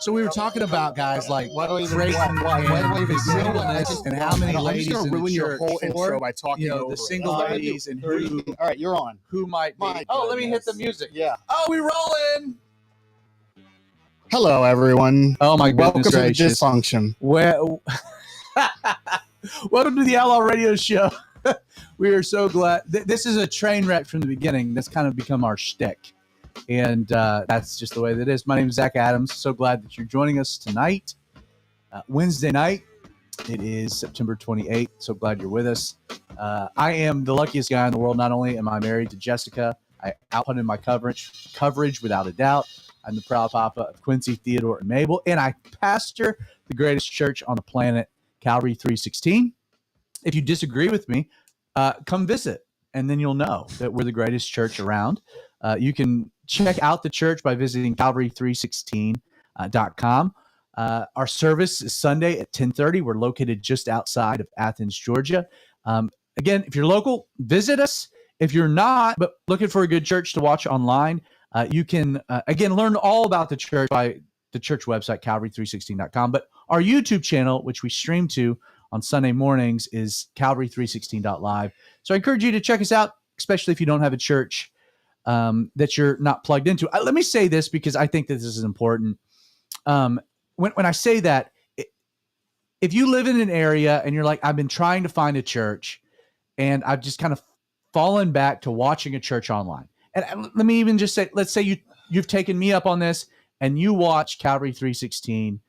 So we were talking about guys like Why do I even Drake why do I even and how many ladies in the ruin your church, whole intro by talking over the it. single ladies and who All right, you're on. might be. My Oh, let me hit the goodness. music. Yeah. Oh, we rolling. Hello, everyone. Oh my Welcome goodness to the gracious. dysfunction. Well, welcome to the Outlaw Radio Show. We are so glad. This is a train wreck from the beginning. That's kind of become our shtick. And that's just the way that it is. My name is Zach Adams. So glad that you're joining us tonight, Wednesday night. It is September 28th. So glad you're with us. I am the luckiest guy in the world. Not only am I married to Jessica, I outpunted my coverage without a doubt. I'm the proud papa of Quincy, Theodore, and Mabel. And I pastor the greatest church on the planet, Calvary 316. If you disagree with me, come visit, and then you'll know that we're the greatest church around. You can check out the church by visiting calvary316.com. Our service is Sunday at 10:30. We're located just outside of Athens, Georgia. Again, if you're local, visit us. If you're not, but looking for a good church to watch online, you can, again, learn all about the church by the church website, calvary316.com. But our YouTube channel, which we stream to on Sunday mornings, is calvary316.live. So I encourage you to check us out, especially if you don't have a church that you're not plugged into. Let me say this because I think that this is important. When I say that, if you live in an area and you're like, I've been trying to find a church and I've just kind of fallen back to watching a church online. And let me even just say, let's say you've taken me up on this and you watch Calvary 316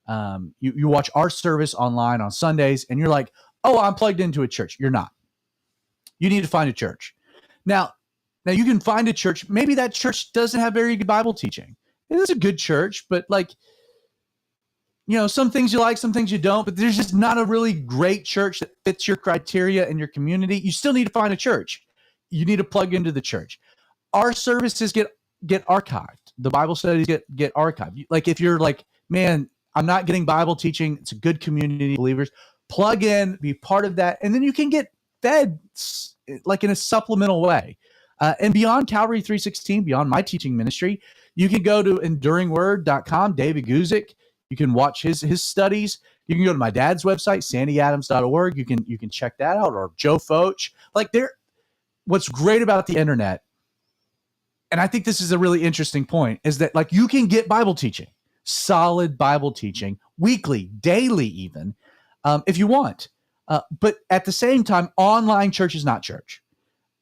You watch our service online on Sundays, and you're like, oh, I'm plugged into a church. You're not. You need to find a church. Now you can find a church. Maybe that church doesn't have very good Bible teaching. It is a good church, but like, some things you like, some things you don't, but there's just not a really great church that fits your criteria and your community. You still need to find a church. You need to plug into the church. Our services get archived. The Bible studies get archived. Like if you're like, man, I'm not getting Bible teaching. It's a good community of believers. Plug in, be part of that. And then you can get fed like in a supplemental way. And beyond Calvary 316, beyond my teaching ministry, you can go to enduringword.com, David Guzik. You can watch his studies. You can go to my dad's website, sandyadams.org. You can check that out, or Joe Foch. Like what's great about the internet, and I think this is a really interesting point, is that like you can get Bible teaching, solid Bible teaching, weekly, daily even, if you want. But at the same time, online church is not church.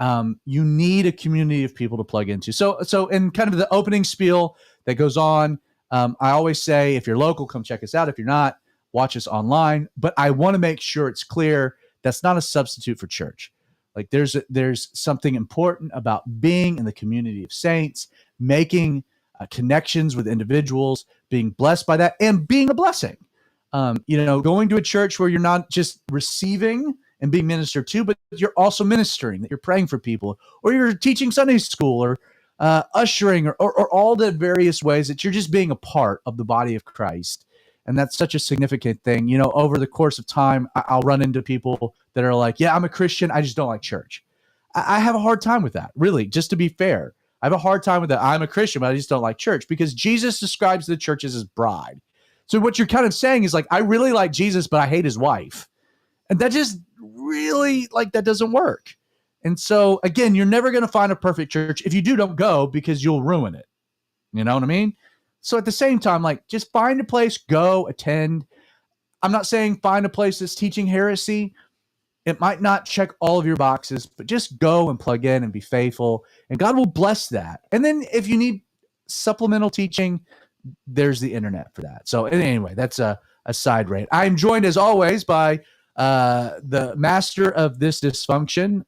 You need a community of people to plug into. So in kind of the opening spiel that goes on, I always say, if you're local, come check us out. If you're not, watch us online. But I want to make sure it's clear that's not a substitute for church. Like there's something important about being in the community of saints, making connections with individuals, being blessed by that, and being a blessing. Going to a church where you're not just receiving and being ministered to, but you're also ministering, that you're praying for people, or you're teaching Sunday school, or ushering, or all the various ways that you're just being a part of the body of Christ. And that's such a significant thing. Over the course of time, I'll run into people that are like, yeah, I'm a Christian, I just don't like church. I have a hard time with that, really, just to be fair. I have a hard time with that. I'm a Christian, but I just don't like church, because Jesus describes the church as his bride. So what you're kind of saying is like, I really like Jesus, but I hate his wife. And that just really, like, that doesn't work. And so, again, you're never going to find a perfect church. If you do, don't go, because you'll ruin it. You know what I mean? So at the same time, like, just find a place, go, attend. I'm not saying find a place that's teaching heresy. It might not check all of your boxes, but just go and plug in and be faithful, and God will bless that. And then if you need supplemental teaching, there's the internet for that. So anyway, that's a side rant. I'm joined, as always, by the master of this dysfunction,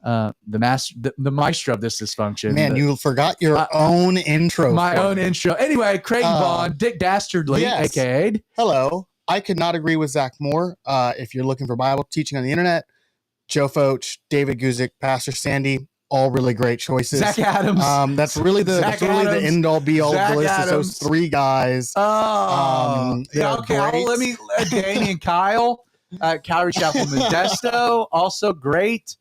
the maestro of this dysfunction. Man, you forgot your own intro. My own intro. Anyway, Creighton Vaughn, Dick Dastardly, yes. aka. Hello. I could not agree with Zach more. If you're looking for Bible teaching on the internet, Joe Foch, David Guzik, Pastor Sandy, all really great choices. Zach Adams. That's really the end all be all of the list. Is those three guys. Okay. Let me Danny and Kyle, Calvary Chapel Modesto, also great.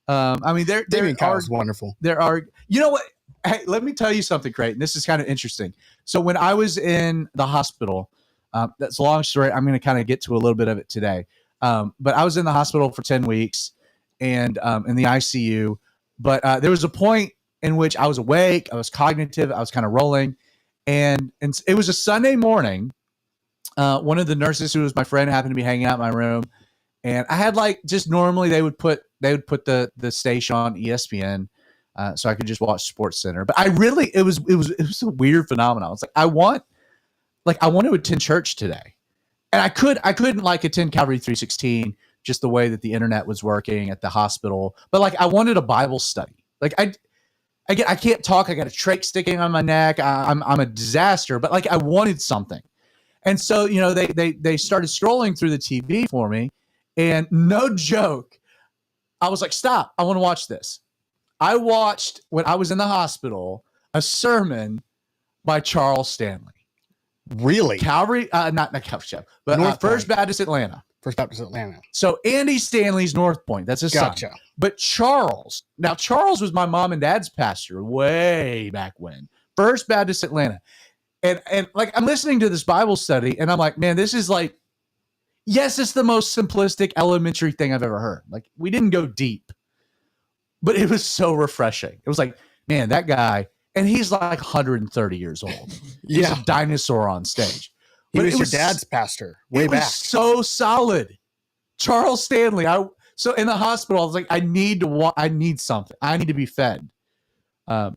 David Kyle's wonderful. There are, you know what? Hey, let me tell you something, Creighton. This is kind of interesting. So when I was in the hospital, that's a long story. I'm going to kind of get to a little bit of it today. But I was in the hospital for 10 weeks and in the ICU. But there was a point in which I was awake, I was cognitive, I was kind of rolling. And it was a Sunday morning. One of the nurses, who was my friend, happened to be hanging out in my room. And I had, like, just normally they would put the station on ESPN, so I could just watch Sports Center. But it was a weird phenomenon. It's like I want to attend church today, and I couldn't like attend Calvary 316 just the way that the internet was working at the hospital. But like I wanted a Bible study. Like I can't talk. I got a trach sticking on my neck. I'm a disaster. But like I wanted something, and so they started scrolling through the TV for me. And no joke, I was like, stop, I want to watch this. I watched, when I was in the hospital, a sermon by Charles Stanley. Really? Calvary, not Calvary Chapel, but First Baptist Atlanta. First Baptist Atlanta. So Andy Stanley's North Point, that's his son. But Charles was my mom and dad's pastor way back when. First Baptist Atlanta. And like I'm listening to this Bible study, and I'm like, man, this is like, yes, it's the most simplistic, elementary thing I've ever heard. Like, we didn't go deep, but it was so refreshing. It was like, man, that guy, and he's like 130 years old. He's a dinosaur on stage. He was your dad's pastor way back. So solid. Charles Stanley. So in the hospital, I was like, I need something. I need to be fed. And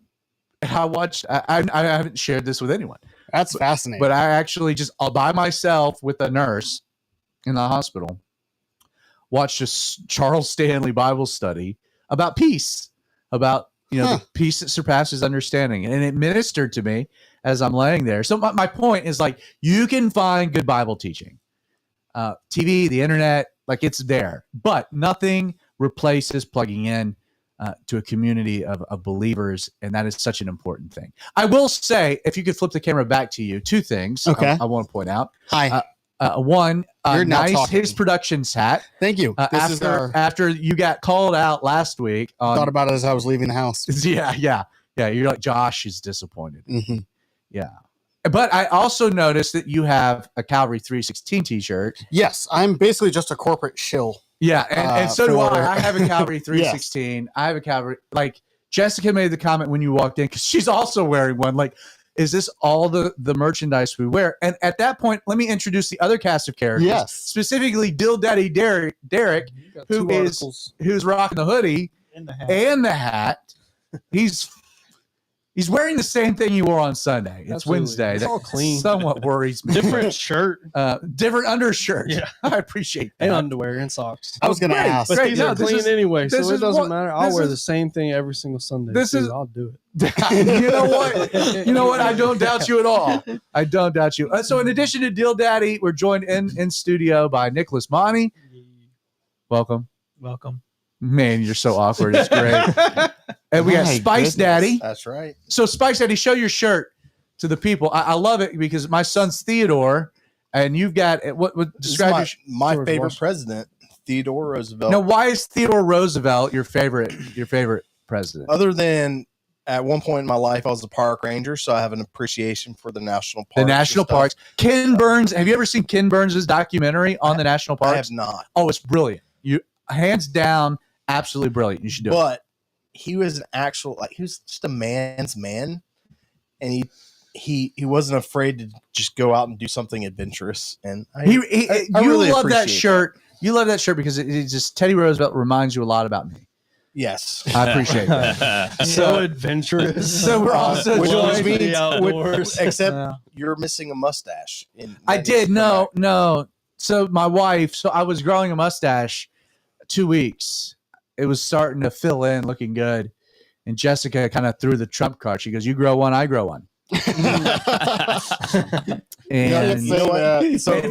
I watched, I haven't shared this with anyone, That's fascinating. But I actually just all by myself with a nurse in the hospital watched a Charles Stanley Bible study about peace, about the peace that surpasses understanding, and it ministered to me as I'm laying there. So my point is, like, you can find good Bible teaching, TV, the internet, like, it's there, but nothing replaces plugging in to a community of believers, and that is such an important thing. I will say, if you could flip the camera back to you, two things. Okay. I want to point out. Hi. One, You're now nice talking. His Productions hat. Thank you. This is After you got called out last week. Thought about it as I was leaving the house. Yeah. You're like, Josh is disappointed. Mm-hmm. Yeah. But I also noticed that you have a Calvary 316 t-shirt. Yes, I'm basically just a corporate shill. Yeah, and so do I. I have a Calvary 316. Yes. I have a Calvary. Like, Jessica made the comment when you walked in, because she's also wearing one. Like, is this all the merchandise we wear? And at that point, let me introduce the other cast of characters. Yes. Specifically, Dill Daddy Derek, who's rocking the hoodie and the hat. He's wearing the same thing you wore on Sunday. It's Absolutely. Wednesday. It's all clean. Somewhat worries me. Different shirt. Different undershirt. Yeah. I appreciit that. And underwear and socks. I was going to ask. But these are clean anyway, so it doesn't matter. I'll wear is, the same thing every single Sunday. I'll do it. You know what? You know what? I don't doubt you at all. I don't doubt you. So in addition to Dill Daddy, we're joined in studio by Nicholas Monty. Welcome. Man, you're so awkward. It's great. And we got Spice Daddy. That's right. So Spice Daddy, show your shirt to the people. I love it because my son's Theodore, and you've got what describe my favorite president, Theodore Roosevelt. Now, why is Theodore Roosevelt your favorite president? Other than at one point in my life, I was a park ranger, so I have an appreciation for the national parks. The national parks. Ken Burns. Have you ever seen Ken Burns' documentary on the national parks? I have not. Oh, it's brilliant. You hands down, absolutely brilliant. You should do it. But he was he was just a man's man, and he wasn't afraid to just go out and do something adventurous. And I really love that appreciate shirt. That. You love that shirt because it's just Teddy Roosevelt reminds you a lot about me. Yes, I appreciate that. So adventurous. So we're also which means the outdoors. Except you're missing a mustache. I did. No. So my wife. So I was growing a mustache 2 weeks. It was starting to fill in, looking good. And Jessica kind of threw the trump card. She goes, "You grow one, I grow one." And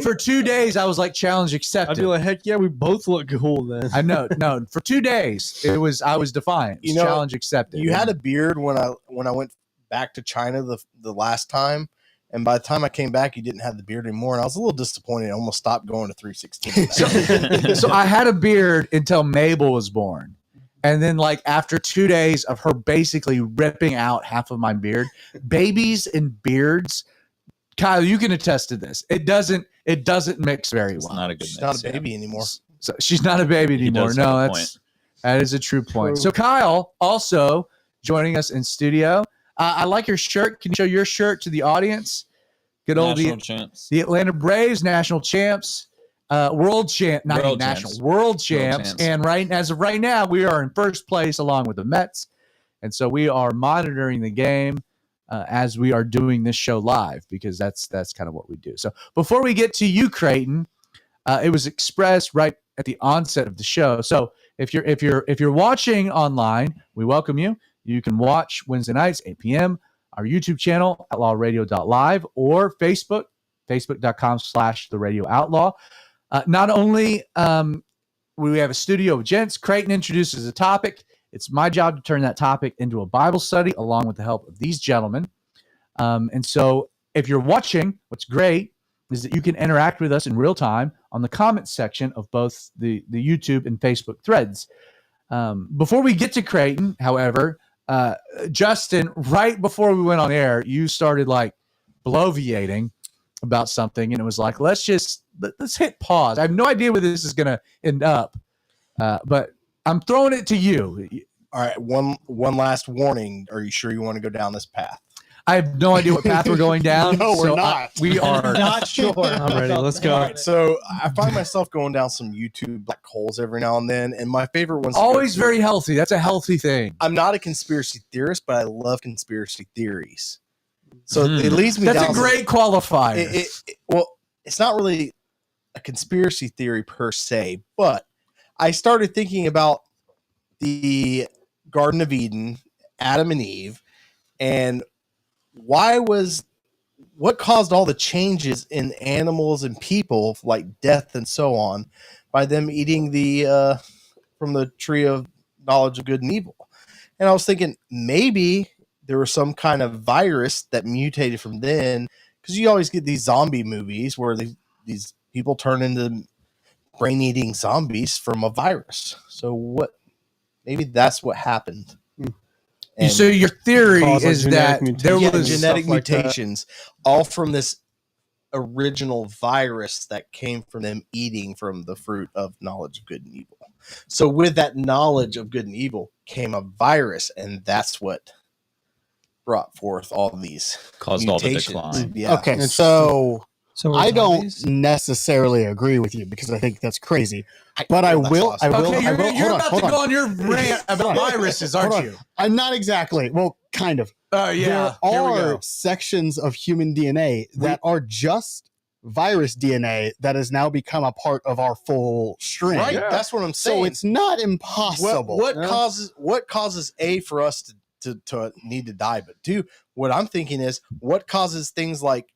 for 2 days, I was like, challenge accepted. I'd be like, heck yeah, we both look cool then. I know. No, for 2 days, I was defiant. Challenge accepted. You had a beard when I went back to China the last time. And by the time I came back, you didn't have the beard anymore. And I was a little disappointed. I almost stopped going to 316. So I had a beard until Mabel was born. And then, like, after 2 days of her basically ripping out half of my beard, babies and beards, Kyle, you can attest to this. It doesn't mix very well. It's not a good She's mix, not a baby anymore. So she's not a baby anymore. No, that is a true point. So Kyle also joining us in studio. I like your shirt. Can you show your shirt to the audience? Good old champs. The Atlanta Braves, national champs, world champs. And as of right now, we are in first place along with the Mets. And so we are monitoring the game as we are doing this show live, because that's kind of what we do. So before we get to you, Creighton, it was expressed right at the onset of the show. So if you're watching online, we welcome you. You can watch Wednesday nights, 8 p.m., our YouTube channel, outlawradio.live, or Facebook, facebook.com/The Radio Outlaw. Not only we have a studio of gents, Creighton introduces a topic. It's my job to turn that topic into a Bible study along with the help of these gentlemen. And so if you're watching, what's great is that you can interact with us in real time on the comments section of both the YouTube and Facebook threads. Before we get to Creighton, however, Justin, right before we went on air, you started like bloviating about something, and it was like, let's hit pause. I have no idea where this is going to end up, but I'm throwing it to you. All right, one last warning. Are you sure you want to go down this path? I have no idea what path we're going down. No, we're not. We are not sure. I'm ready. Let's go. All right, so I find myself going down some YouTube black holes every now and then, and my favorite one's always very healthy. That's a healthy thing. I'm not a conspiracy theorist, but I love conspiracy theories. So it leads me That's down a great qualifier. well, it's not really a conspiracy theory per se, but I started thinking about the Garden of Eden, Adam and Eve, and what caused all the changes in animals and people, like death and so on, by them eating the from the tree of knowledge of good and evil. And I was thinking maybe there was some kind of virus that mutated from then, because you always get these zombie movies where these people turn into brain-eating zombies from a virus. So maybe that's what happened. And so your theory is that there was genetic like mutations, all from this original virus that came from them eating from the fruit of knowledge of good and evil. So with that knowledge of good and evil came a virus, and that's what brought forth all these Caused mutations. all the decline. Yeah. Okay, so So I don't necessarily agree with you because I think that's crazy. But I will. Okay, you're about hold to on. go on your rant about Hold on. viruses, aren't Hold on. you? I'm not exactly. Well, kind of. Oh yeah. There Here we are go. sections of human DNA that are just virus DNA that has now become a part of our full string. Right. That's what I'm saying. So it's not impossible. What causes A for us to need to die, but two, what I'm thinking is what causes things like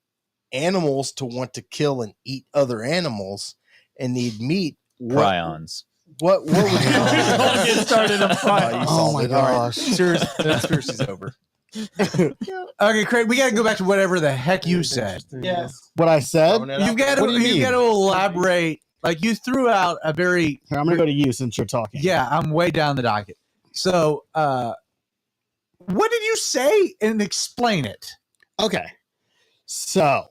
animals to want to kill and eat other animals and need meat. Prions. What would Don't get started on Oh, Oh my gosh. Conspiracy's over. Okay, Craig, we got to go back to whatever the heck you said. What I said? Throwing it out You've got What do to you mean? elaborate. Like you threw out a very Here, I'm going to go to you since you're talking. yeah. I'm way down the docket. So, what did you say and explain it? Okay. So.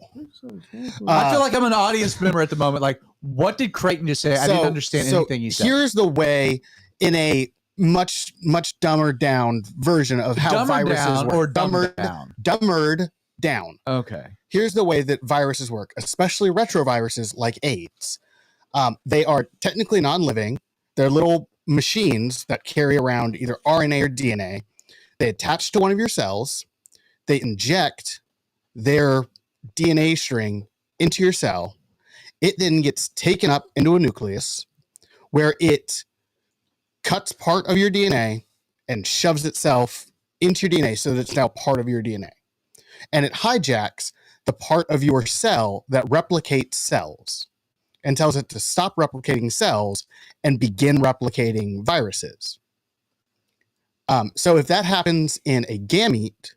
I feel like I'm an audience member at the moment. Like, what did Creighton just say? I didn't understand anything he said. Here's the way in a much dumber down version of how Dumber viruses down work. or dumbered down? Dumbered down. Okay. Here's the way that viruses work, especially retroviruses like AIDS. They are technically non-living. They're little machines that carry around either RNA or DNA. They attach to one of your cells. They inject their DNA string into your cell. It then gets taken up into a nucleus where it cuts part of your DNA and shoves itself into your DNA so that it's now part of your DNA. And it hijacks the part of your cell that replicates cells and tells it to stop replicating cells and begin replicating viruses. So if that happens in a gamete,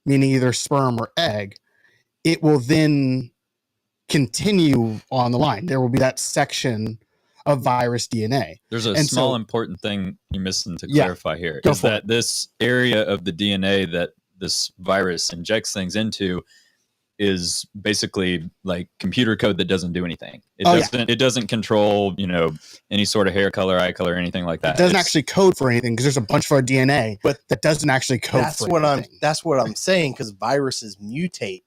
meaning either sperm or egg, it will then continue on the line. There will be that section of virus DNA. There's a And small so- important thing you're missing to Yeah, clarify here. go Is for that this area of the DNA that this virus injects things into is basically like computer code that doesn't do anything. It doesn't control, any sort of hair color, eye color, anything like that. It doesn't actually code for anything because there's a bunch of our DNA, But that doesn't actually code That's for what anything. That's what I'm saying, because viruses mutate.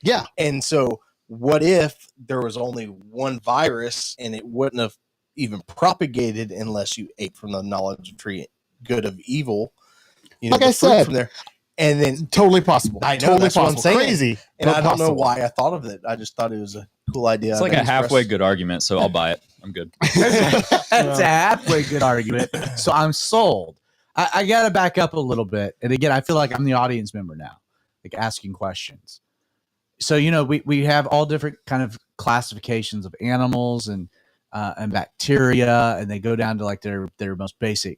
Yeah. And so what if there was only one virus and it wouldn't have even propagated unless you ate from the knowledge of tree good of evil? Like the I fruit said, from there. And then Totally possible. I know, totally that's what I'm possible. saying. Crazy. and but I don't know possible. why I thought of it. I just thought it was a cool idea. It's like a halfway good argument, so I'll buy it. I'm good. That's a halfway good argument. So I'm sold. I got to back up a little bit. And again, I feel like I'm the audience member now, like asking questions. So, we have all different kind of classifications of animals and bacteria, and they go down to like their most basic,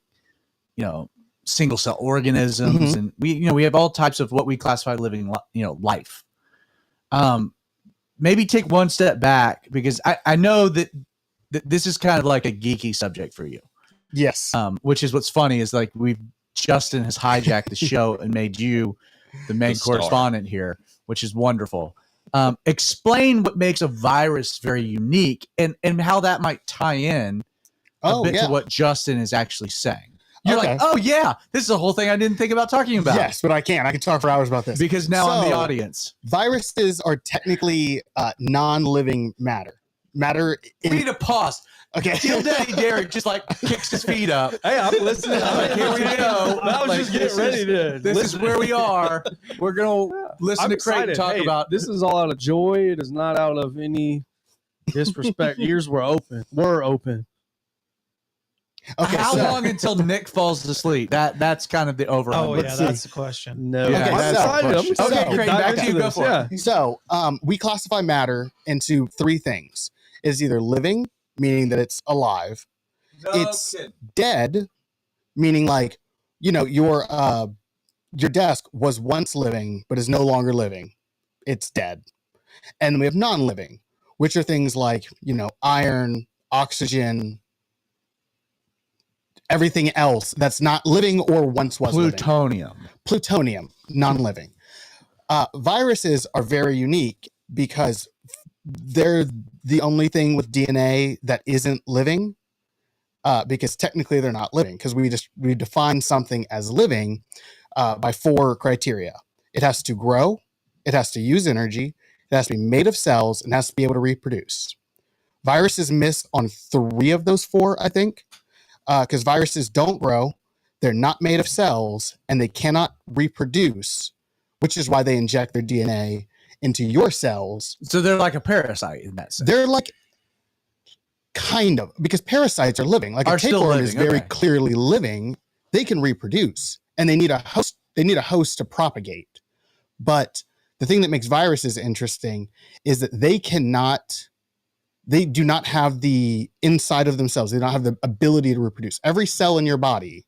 single cell organisms. And we have all types of what we classify living, life. Maybe take one step back, because I know that this is kind of like a geeky subject for you. Yes. Which is what's funny is like Justin has hijacked the show and made you the main The star. correspondent here, which is wonderful. Explain what makes a virus very unique and how that might tie in a bit to what Justin is actually saying. You're Okay. like, oh yeah, this is a whole thing I didn't think about talking about. Yes, but I can talk for hours about this. Because now I'm the So- audience. Viruses are technically non-living matter. matter. We need to pause. Okay. Deal Daddy Derek just like kicks his feet up. Hey, I'm listening. Like, here we go. I was Like, just getting this ready is- to. This is where we are. We're gonna listen I'm to Creighton excited. talk Hey, about this is all out of joy. It is not out of any disrespect. Ears were open. We're open. Okay. how so, long until Nick falls asleep. That's kind of the overall. Oh, Let's yeah, see. that's the question. No, Yeah, I'm that's the excited. I'm question. excited. Okay, to Creighton, dive back to into you. Go this. for it. Yeah. So we classify matter into three things. It's either living, meaning that it's alive. It's dead, meaning like, your desk was once living but is no longer living. It's dead. And we have non-living, which are things like, iron, oxygen, everything else that's not living or once was living. Plutonium, non-living. Viruses are very unique because they're the only thing with DNA that isn't living, because technically they're not living, because we define something as living by 4 criteria. It has to grow, it has to use energy, it has to be made of cells, and it has to be able to reproduce. Viruses miss on 3 of those 4, I think, because viruses don't grow, they're not made of cells, and they cannot reproduce, which is why they inject their DNA into your cells. So they're like a parasite in that sense. They're like, kind of, because parasites are living. Like Are a still tapeworm is living, very okay. clearly living. They can reproduce, and they need a host. They need a host to propagate. But the thing that makes viruses interesting is that they do not have the inside of themselves. They don't have the ability to reproduce. Every cell in your body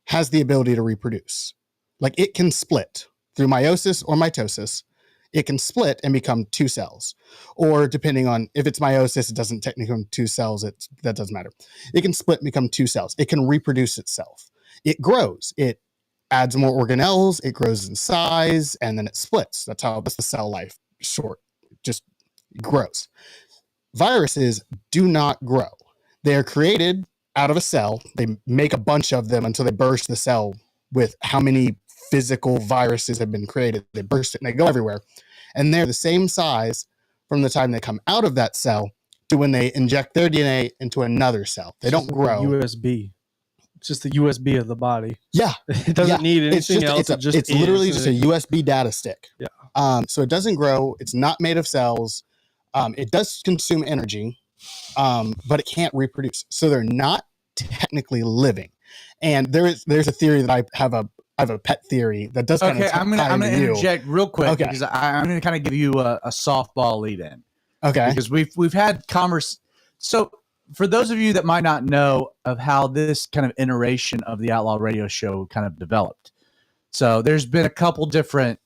has the ability to reproduce. Like, it can split through meiosis or mitosis. It can split and become 2 cells. Or depending on if it's meiosis, it doesn't technically become 2 cells. That doesn't matter. It can split and become 2 cells. It can reproduce itself. It grows. It adds more organelles. It grows in size, and then it splits. That's the cell life short. It just grows. Viruses do not grow. They are created out of a cell. They make a bunch of them until they burst the cell with how many physical viruses have been created. They burst it and they go everywhere. And they're the same size from the time they come out of that cell to when they inject their DNA into another cell. They don't grow. USB. It's just the USB of the body. Yeah. It doesn't need anything else. It's literally just a USB data stick. Yeah. So it doesn't grow. It's not made of cells. It does consume energy, but it can't reproduce. So they're not technically living. And there's a theory that I have a pet theory that does kind Okay, of I'm gonna interject real quick Okay. because I'm gonna kind of give you a softball lead in. Okay. Because we've had So for those of you that might not know of how this kind of iteration of the Outlaw Radio Show kind of developed, so there's been a couple different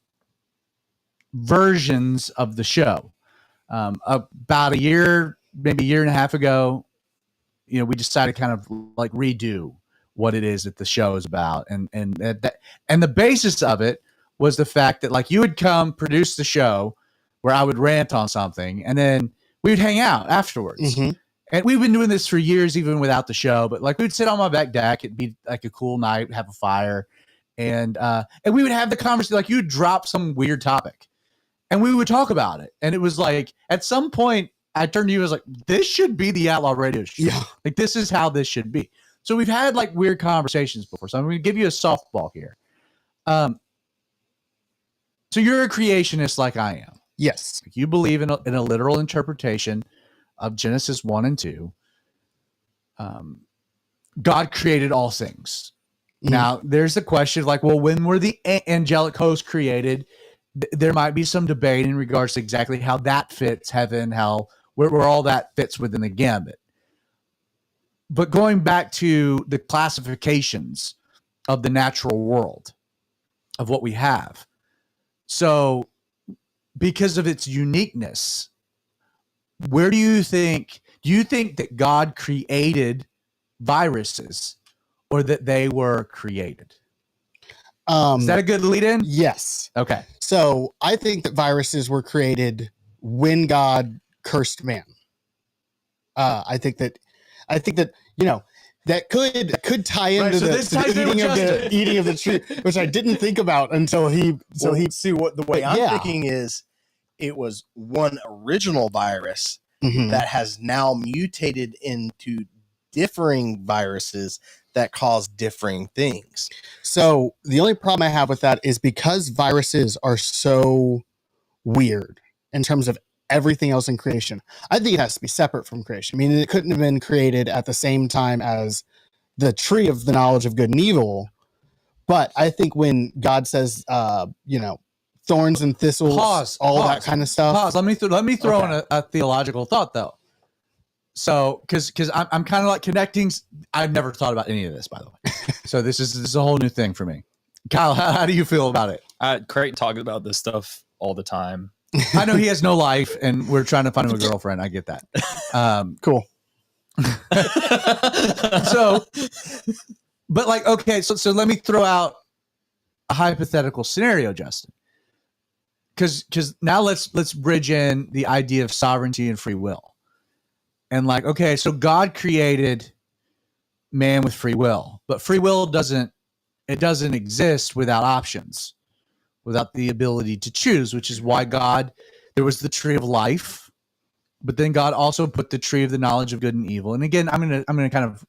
versions of the show. About a year, maybe a year and a half ago, we decided to kind of like redo what it is that the show is about, and the basis of it was the fact that like you would come produce the show where I would rant on something, and then we would hang out afterwards. Mm-hmm. And we've been doing this for years, even without the show. But like we'd sit on my back deck, it'd be like a cool night, have a fire, and we would have the conversation. Like you'd drop some weird topic, and we would talk about it. And it was like at some point, I turned to you and was like, "This should be the Outlaw Radio Show. Yeah. Like this is how this should be." So we've had like weird conversations before. So I'm going to give you a softball here. So you're a creationist like I am. Yes. You believe in a literal interpretation of Genesis 1 and 2. God created all things. Mhm. Now, there's the question like, well, when were the angelic hosts created? There might be some debate in regards to exactly how that fits heaven, hell, where all that fits within the gambit. But going back to the classifications of the natural world, of what we have. So, because of its uniqueness, where do you think that God created viruses or that they were created? Is that a good lead in? Yes. Okay. So I think that viruses were created when God cursed man. I think that that could tie into Right, so this ties in with Justin. eating of the tree, which I didn't think about until he. So he see what the way But I'm yeah. thinking is, it was one original virus Mhm. that has now mutated into differing viruses that cause differing things. So the only problem I have with that is because viruses are so weird in terms of everything else in creation. I think it has to be separate from creation. I mean, it couldn't have been created at the same time as the tree of the knowledge of good and evil. But I think when God says, thorns and thistles, that kind of stuff. Pause. Let me throw Okay. in a theological thought though. So, because I'm kind of like connecting. I've never thought about any of this, by the way. So this is a whole new thing for me. Kyle, how do you feel about it? Creighton talks about this stuff all the time. I know he has no life, and we're trying to find him a girlfriend. I get that. Cool. So, but like, okay, so let me throw out a hypothetical scenario, Justin. Because now let's bridge in the idea of sovereignty and free will. And like, okay, so God created man with free will, but free will doesn't exist without options, without the ability to choose, which is why there was the tree of life, but then God also put the tree of the knowledge of good and evil. And again, I'm gonna kind of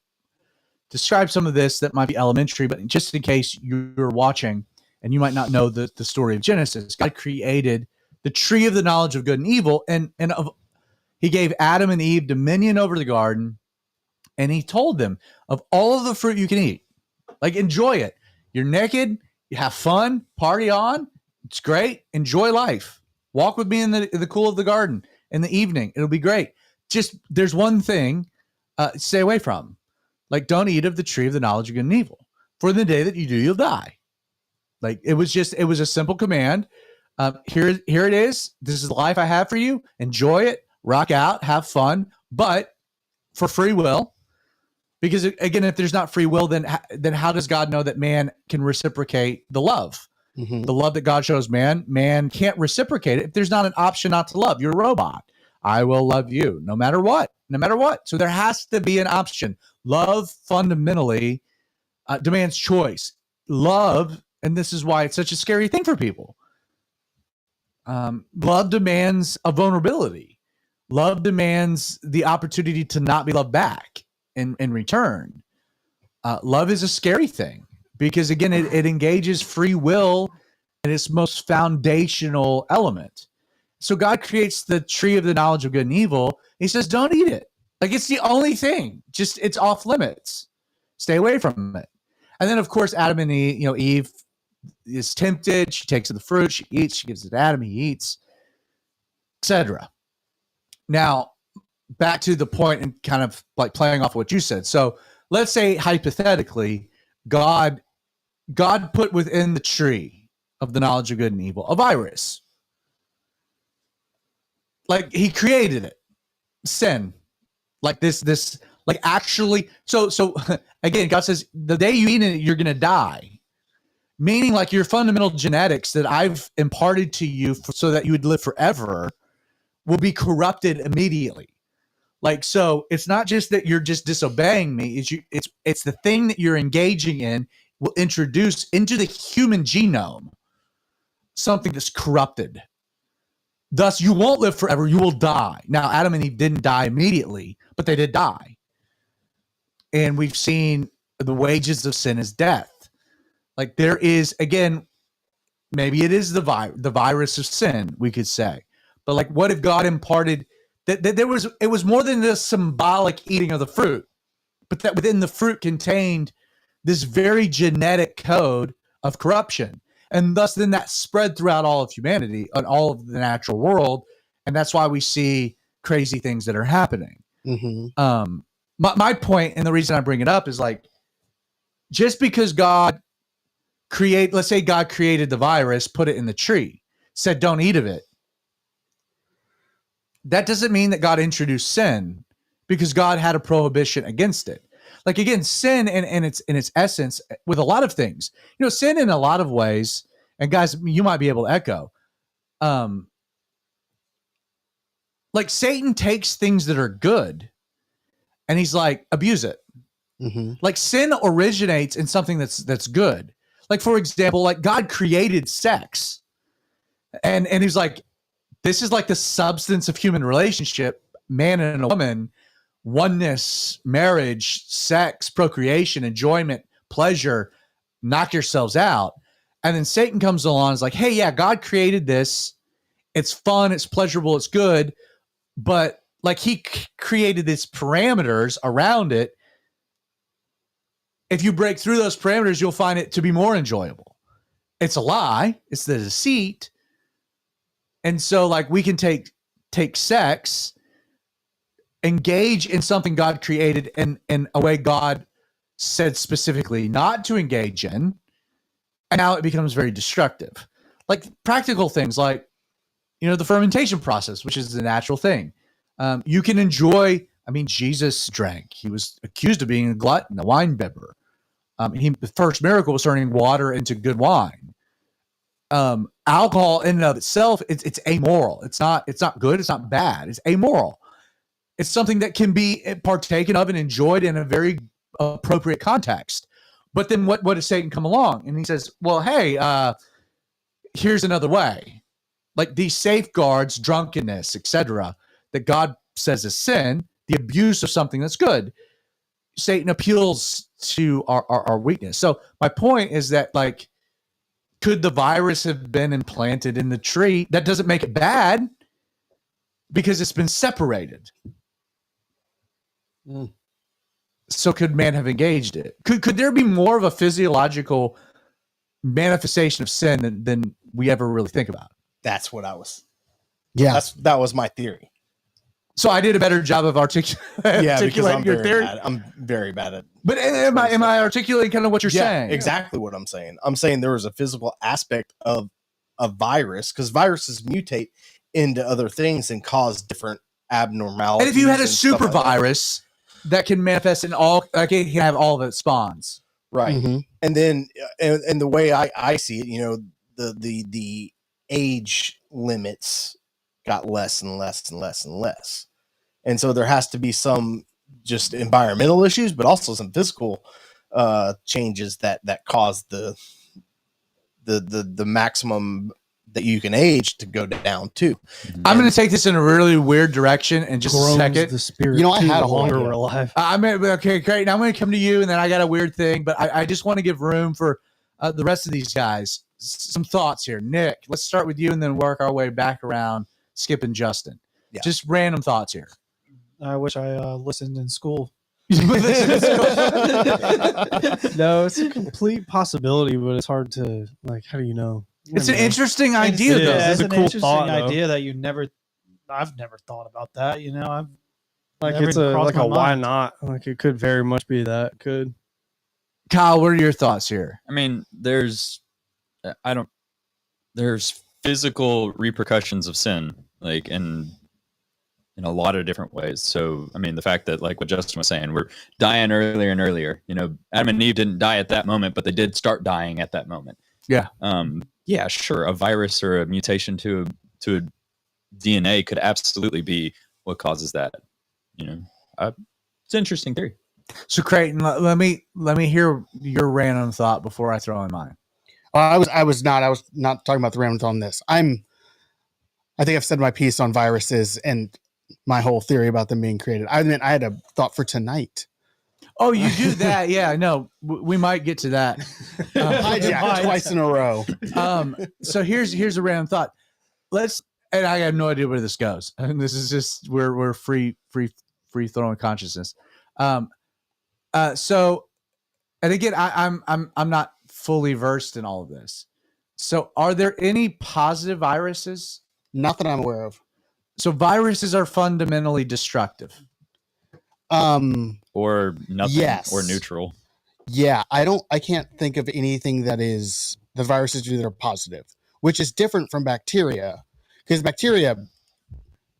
describe some of this that might be elementary, but just in case you're watching and you might not know the story of Genesis, God created the tree of the knowledge of good and evil, and he gave Adam and Eve dominion over the garden, and he told them, of all of the fruit you can eat, like enjoy it. You're naked, you have fun, party on. It's great. Enjoy life. Walk with me in the cool of the garden in the evening. It'll be great. Just there's one thing, stay away from. Like, don't eat of the tree of the knowledge of good and evil. For the day that you do, you'll die. Like it was a simple command. Here it is. This is the life I have for you. Enjoy it. Rock out, have fun, but for free will, because again, if there's not free will, then how does God know that man can reciprocate the love? Mm-hmm. The love that God shows man can't reciprocate it if there's not an option not to love. You're a robot. I will love you no matter what. So there has to be an option. Love fundamentally demands choice. Love, and this is why it's such a scary thing for people. Love demands a vulnerability. Love demands the opportunity to not be loved back in return. Love is a scary thing because, again, it engages free will in its most foundational element. So God creates the tree of the knowledge of good and evil. He says, don't eat it. Like it's the only thing. Just it's off limits. Stay away from it. And then, of course, Adam and Eve is tempted. She takes of the fruit. She eats. She gives it to Adam. He eats, etc. Now, back to the point and kind of like playing off what you said. So let's say hypothetically, God put within the tree of the knowledge of good and evil a virus. Like he created it. Sin. Like this, like actually. So again, God says the day you eat it, you're going to die. Meaning like your fundamental genetics that I've imparted to you so that you would live forever will be corrupted immediately. Like, so it's not just that you're just disobeying me. It's the thing that you're engaging in will introduce into the human genome something that's corrupted. Thus, you won't live forever. You will die. Now, Adam and Eve didn't die immediately, but they did die. And we've seen the wages of sin is death. Like there is, again, maybe it is the virus of sin, we could say. But like, what if God imparted that it was more than the symbolic eating of the fruit, but that within the fruit contained this very genetic code of corruption. And thus then that spread throughout all of humanity and all of the natural world. And that's why we see crazy things that are happening. Mm-hmm. My point, and the reason I bring it up is like, just because let's say God created the virus, put it in the tree, said, don't eat of it. That doesn't mean that God introduced sin because God had a prohibition against it. Like again, sin in its essence with a lot of things, sin in a lot of ways, and guys, you might be able to echo, like Satan takes things that are good and he's like, abuse it. Mm-hmm. Like sin originates in something that's good. Like, for example, like God created sex and he's like, this is like the substance of human relationship. man and a woman, oneness, marriage, sex, procreation, enjoyment, pleasure, knock yourselves out. And then Satan comes along and is like, hey, yeah, God created this. It's fun, it's pleasurable, it's good. But like he created these parameters around it. If you break through those parameters, you'll find it to be more enjoyable. It's a lie. It's the deceit. And so like we can take sex, engage in something God created in a way God said specifically not to engage in, and now it becomes very destructive. Like practical things like, the fermentation process, which is the natural thing. You can enjoy, Jesus drank. He was accused of being a glutton, a wine bibber. The first miracle was turning water into good wine. Alcohol in and of itself, it's amoral. It's not good. It's not bad. It's amoral. It's something that can be partaken of and enjoyed in a very appropriate context. But then what does Satan come along? And he says, well, hey, here's another way. Like these safeguards, drunkenness, etc., that God says is sin, the abuse of something that's good. Satan appeals to our weakness. So my point is that, like, could the virus have been implanted in the tree? That doesn't make it bad because it's been separated. So could man have engaged it? Could there be more of a physiological manifestation of sin than we ever really think about? That's what I was. Yeah. That was my theory. So I did a better job of articulating your theory. I'm very bad at. But am I articulating kind of what you're saying? Exactly what I'm saying. I'm saying there was a physical aspect of a virus because viruses mutate into other things and cause different abnormalities. And if you had a super virus that can manifest in all, like it can have all of its spawns, right? Mm-hmm. And then, and the way I see it, the age limits got less and less and less and less. And so there has to be some just environmental issues, but also some physical changes that cause the maximum that you can age to go down too. I'm going to take this in a really weird direction in just a second. The spirit, I had a longer idea. we're alive. Okay, great. Now I'm going to come to you, and then I got a weird thing, but I just want to give room for the rest of these guys. Some thoughts here. Nick, let's start with you and then work our way back around, Skip and Justin. Yeah. Just random thoughts here. I wish I listened in school. No, it's a complete possibility, but it's hard to, like, how do you know? It's an interesting idea, though. Yeah, it's a an cool interesting thought, idea that I've never thought about that. I've Like never it's a crossed like my a why mind. not? Like it could very much be that. Could. Kyle, what are your thoughts here? I mean, there's physical repercussions of sin, like in a lot of different ways. So, I mean, the fact that, like what Justin was saying, we're dying earlier and earlier. Adam and Eve didn't die at that moment, but they did start dying at that moment. Yeah. Yeah, sure. A virus or a mutation to a DNA could absolutely be what causes that. It's an interesting theory. So Creighton, let me hear your random thought before I throw in mine. I was not talking about the random thought on this. I think I've said my piece on viruses and my whole theory about them being created. I had a thought for tonight. Oh, you do that? Yeah, no, we might get to that. Hijack twice in a row. So here's a random thought. And I have no idea where this goes. And this is just we're free throwing consciousness. So, and again, I'm not fully versed in all of this. So, are there any positive viruses? Not that I'm aware of. So, viruses are fundamentally destructive. Or nothing. Yes. Or neutral. Yeah, I can't think of anything that the viruses do that are positive, which is different from bacteria. Because bacteria,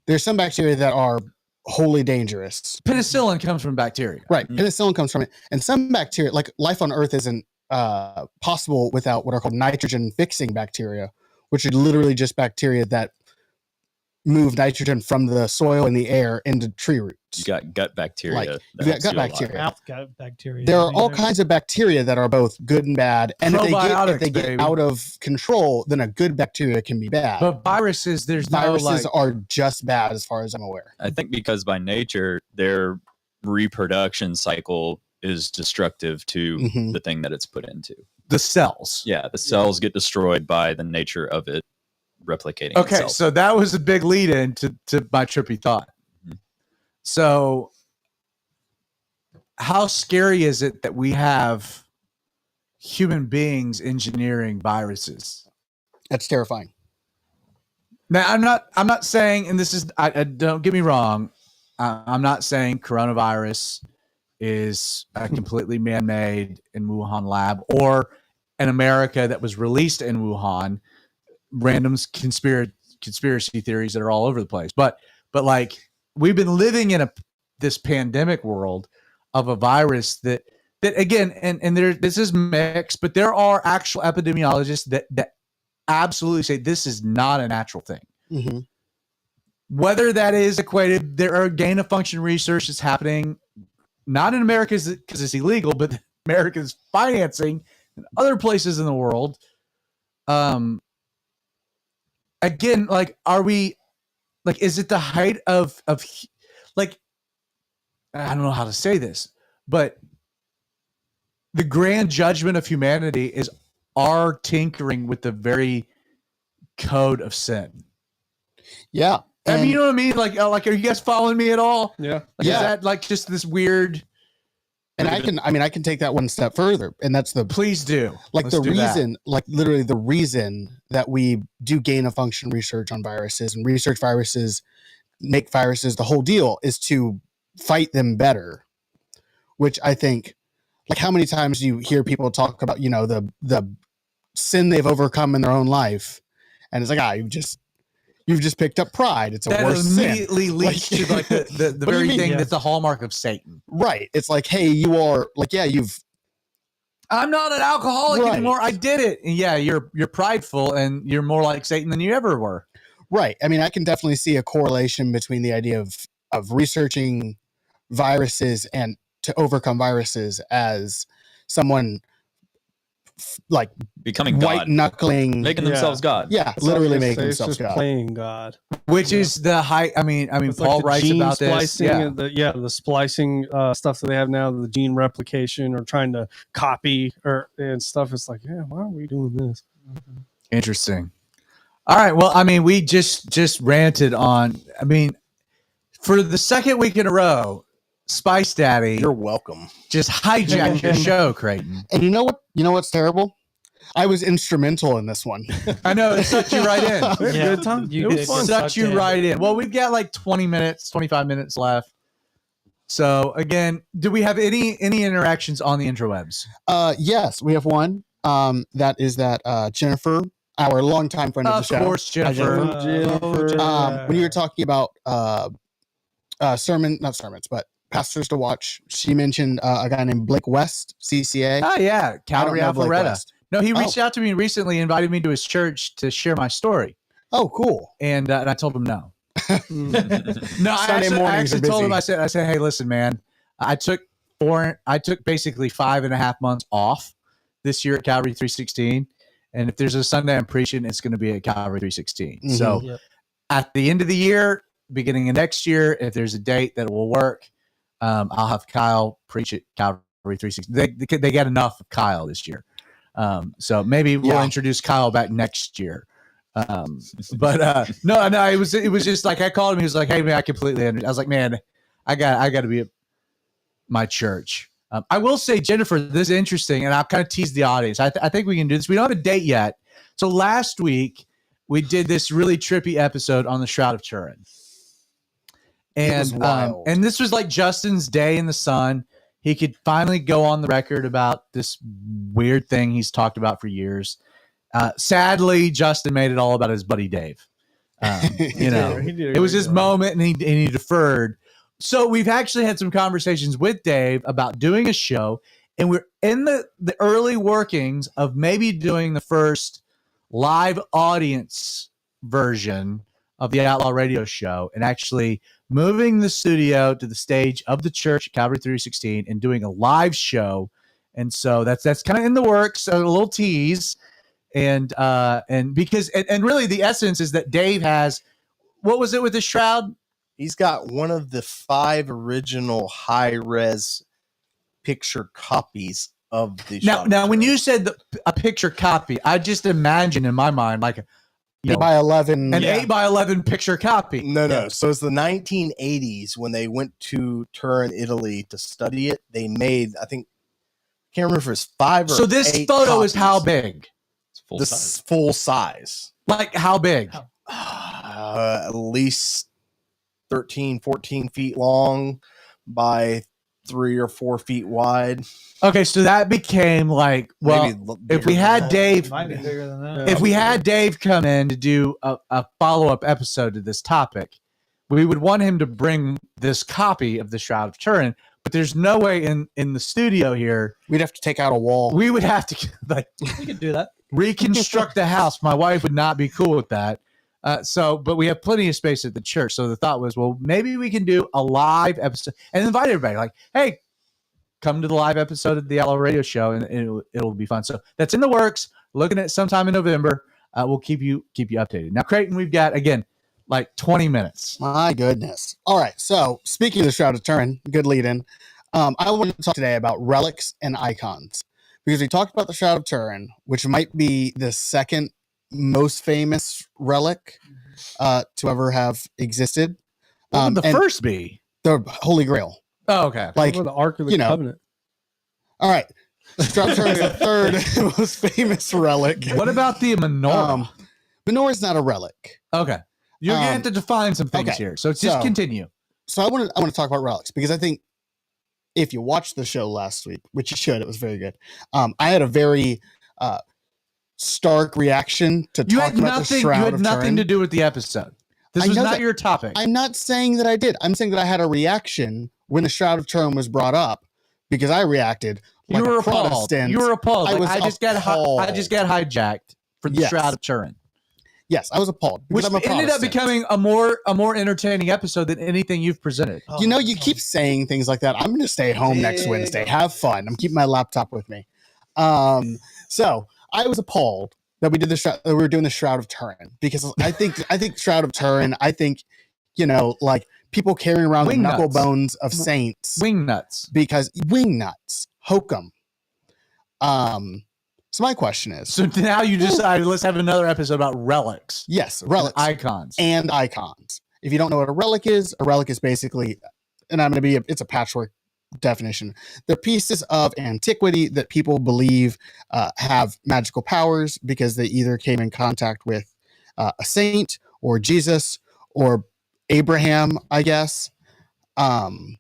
there's some bacteria that are wholly dangerous. Penicillin comes from bacteria. Right. Penicillin comes from it. And some bacteria, like life on Earth isn't possible without what are called nitrogen fixing bacteria, which are literally just bacteria that move nitrogen from the soil and the air into tree roots. You got gut bacteria. Like, that you got helps gut you a lot. bacteria. Mouth got bacteria. There are all kinds of bacteria that are both good and bad, and if they Probiotics, get baby. out of control, then a good bacteria can be bad. But viruses, there's Viruses no are just bad, as far as I'm aware. I think because by nature, their reproduction cycle is destructive to Mhm. the thing that it's put into. the cells. Yeah, the cells get destroyed by the nature of it replicating Okay, itself. so that was a big lead in to my trippy thought. Mhm. So how scary is it that we have human beings engineering viruses? That's terrifying. Now, I'm not saying, and this is, I don't get me wrong, I'm not saying coronavirus is completely man-made in Wuhan lab or an America that was released in Wuhan. Random conspiracy theories that are all over the place, but like we've been living in this pandemic world of a virus that again, and there, this is mixed, but there are actual epidemiologists that absolutely say this is not a natural thing. Mm-hmm. Whether that is equated, there are gain of function research that's happening, not in America because it's illegal, but America's financing in other places in the world. Again, like, are we, like, is it the height of like, I don't know how to say this, but the grand judgment of humanity is our tinkering with the very code of sin. Yeah. I mean, you know what I mean? Like, are you guys following me at all? Yeah. Like, Yeah. Is that like just this weird? And I can take that one step further, and that's the Please do. like Let's the do that. reason, like literally the reason that we do gain of function research on viruses and research viruses, make viruses, the whole deal is to fight them better. Which I think, like, how many times do you hear people talk about, you know, the sin they've overcome in their own life, and it's like, you've just picked up pride. It's a That worse sin. immediately leads Like- to like the What do you very mean? thing Yeah. that's the hallmark of Satan. Right. It's like, hey, you are like, yeah, I'm not an alcoholic Right. anymore. I did it. And yeah, you're prideful and you're more like Satan than you ever were. right. I mean, I can definitely see a correlation between the idea of researching viruses and to overcome viruses as someone like Becoming God, white knuckling. making Yeah. themselves God. Yeah, That's what I was literally gonna making say, it's themselves just God. playing God. Which Yeah. is the high. I mean, It's Paul like the writes gene about this. splicing Yeah. and the splicing stuff that they have now, the gene replication or trying to copy and stuff. It's like, yeah, why are we doing this? Interesting. All right. Well, I mean, we just ranted on. I mean, for the second week in a row, Spice Daddy You're welcome. just hijacked your show, Creighton. And you know what? You know what's terrible? I was instrumental in this one. I know it sucked you right in. We had a good time. You It was did fun. suck Sucked you in. right in. Well, we've got like 25 minutes left. So again, do we have any interactions on the interwebs? Yes, we have one. That is that Jennifer, our longtime friend of the Of show. course, Hi, Jennifer. Jennifer. When you were talking about not sermons, but pastors to watch, she mentioned a guy named Blake West, CCA. Oh yeah, I don't Calvary know Blake Alpharetta. West. No, he reached out to me recently, invited me to his church to share my story, Oh, cool. and I told him no. Mm. No, I Sunday actually mornings are told him. busy. I said, hey, listen, man, I took basically 5.5 months off this year at Calvary 316, and if there's a Sunday I'm preaching, it's going to be at Calvary 316. Mhm. So Yep. at the end of the year, beginning of next year, if there's a date that will work, I'll have Kyle preach at Calvary 316. They got enough of Kyle this year. So maybe we'll Yeah. introduce Kyle back next year. But no, it was just like I called him. He was like, "Hey man, I completely understand." I was like, "Man, I got to be at my church." I will say, Jennifer, this is interesting, and I'll kind of tease the audience. I think we can do this. We don't have a date yet. So last week we did this really trippy episode on the Shroud of Turin, It was and wild. and this was like Justin's day in the sun. He could finally go on the record about this weird thing he's talked about for years. Sadly, Justin made it all about his buddy Dave. You know, He did a it was great his job. moment, and he deferred. So we've actually had some conversations with Dave about doing a show, and we're in the early workings of maybe doing the first live audience version of the Outlaw Radio Show and actually moving the studio to the stage of the church, Calvary 316, and doing a live show. And so that's kind of in the works, so a little tease. And because really the essence is that Dave has, what was it with the shroud? He's got one of the 5 original high-res picture copies of the Now when you said a picture copy, I just imagine in my mind like 8x11, an 8x11 picture copy. No. So it's the 1980s when they went to Turin, Italy to study it. They made, I think, can't remember if it's 5 or 8 So this photo copies. is how big? It's full This size. full size. Like how big? At least 13, 14 feet long by 3 or 4 feet wide. Okay, so that became like, well, Maybe if we bigger had than Dave, It might be bigger than that. if we had Dave come in to do a follow-up episode to this topic, we would want him to bring this copy of the Shroud of Turin, but there's no way in the studio here. we'd have to take out a wall. We would have to like We could do that. reconstruct the house. My wife would not be cool with that. But we have plenty of space at the church. So the thought was, well, maybe we can do a live episode and invite everybody. Like, hey, come to the live episode of the Outlaw Radio Show, and it'll be fun. So that's in the works. Looking at sometime in November. We'll keep you updated. Now, Creighton, we've got again like 20 minutes. My goodness. All right. So speaking of the Shroud of Turin, good lead in. I want to talk today about relics and icons because we talked about the Shroud of Turin, which might be the second most famous relic to ever have existed. What would the and first be? the Holy Grail. Oh, okay. Like, Or the Ark of the you know, Covenant. all right. Shroud of Turin is the third most famous relic. What about the menorah? Menorah is not a relic. Okay. You're going to have to define some things okay. here. So just So- continue. So I want to talk about relics because I think if you watched the show last week, which you should, it was very good. I had a very stark reaction to You talk had about the nothing. You Shroud had of nothing Turin. to do with the episode. This I was know not that- your topic. I'm not saying that I did. I'm saying that I had a reaction when the Shroud of Turin was brought up because I reacted like you were a appalled. Protestant. You were appalled. I Like, was I just got appalled. hijacked for the Yes. Shroud of Turin, Yes, I was appalled which because I'm a ended up Protestant. becoming a more entertaining episode than anything you've presented. You know, you keep saying things like that. I'm going to stay home next Yeah. Wednesday. Have fun. I'm keeping my laptop with me. So I was appalled that we did that we were doing the Shroud of Turin because I think Shroud of Turin. I think like people carrying around the Wing knuckle nuts. bones of saints Wing nuts. because wing nuts, hokum. So my question is, So now you decided let's have another episode about relics, yes, relics icons. and icons. If you don't know what a relic is basically, and it's a patchwork definition. They're pieces of antiquity that people believe have magical powers because they either came in contact with a saint or Jesus or Abraham, I guess. And